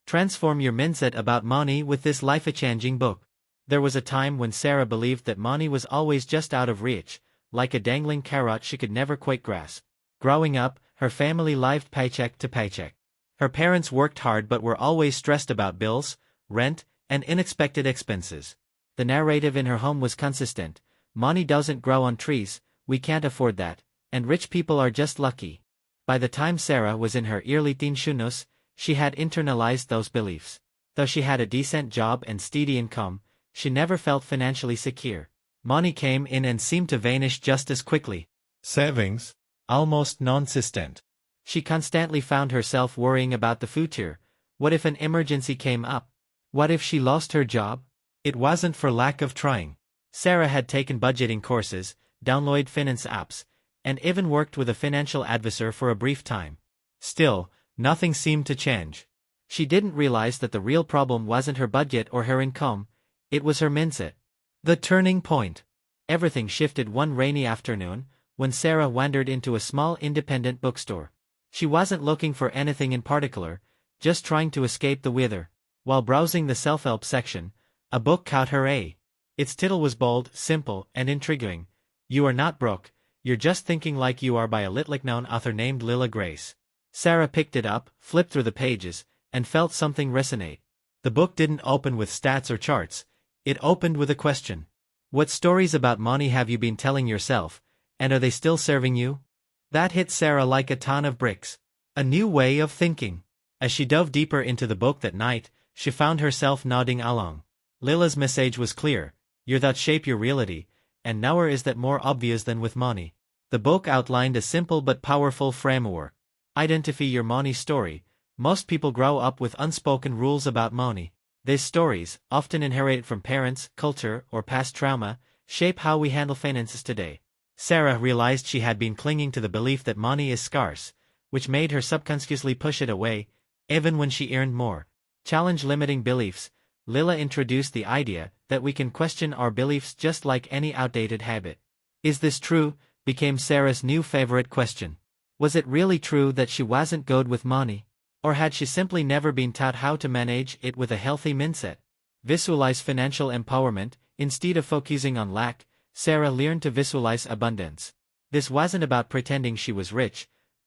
Transform your mindset about money with this life-changing book. There was a time when Sarah believed that money was always just out of reach, like a dangling carrot she could never quite grasp. Growing up, her family lived paycheck to paycheck. Her parents worked hard but were always stressed about bills, rent, and unexpected expenses. The narrative in her home was consistent: money doesn't grow on trees, we can't afford that, and rich people are just lucky. By the time Sarah was in her early teens, she had internalized those beliefs. Though she had a decent job and steady income, she never felt financially secure. Money came in and seemed to vanish just as quickly. Savings, almost non-existent. She constantly found herself worrying about the future. What if an emergency came up? What if she lost her job? It wasn't for lack of trying. Sarah had taken budgeting courses, downloaded finance apps, and even worked with a financial advisor for a brief time. Still, nothing seemed to change. She didn't realize that the real problem wasn't her budget or her income, it was her mindset. The turning point. Everything shifted one rainy afternoon, when Sarah wandered into a small independent bookstore. She wasn't looking for anything in particular, just trying to escape the weather. While browsing the self-help section, a book caught her eye. Its title was bold, simple, and intriguing. "You Are Not Broke, You're Just Thinking Like You Are" by a little-known author named Lila Grace. Sarah picked it up, flipped through the pages, and felt something resonate. The book didn't open with stats or charts. It opened with a question. What stories about money have you been telling yourself, and are they still serving you? That hit Sarah like a ton of bricks. A new way of thinking. As she dove deeper into the book that night, she found herself nodding along. Lila's message was clear: you're that shape your reality, and nowhere is that more obvious than with money. The book outlined a simple but powerful framework. Identify your money story. Most people grow up with unspoken rules about money. These stories, often inherited from parents, culture, or past trauma, shape how we handle finances today. Sarah realized she had been clinging to the belief that money is scarce, which made her subconsciously push it away, even when she earned more. Challenge limiting beliefs. Lila introduced the idea that we can question our beliefs just like any outdated habit. Is this true? Became Sarah's new favorite question. Was it really true that she wasn't good with money? Or had she simply never been taught how to manage it with a healthy mindset? Visualize financial empowerment. Instead of focusing on lack, Sarah learned to visualize abundance. This wasn't about pretending she was rich,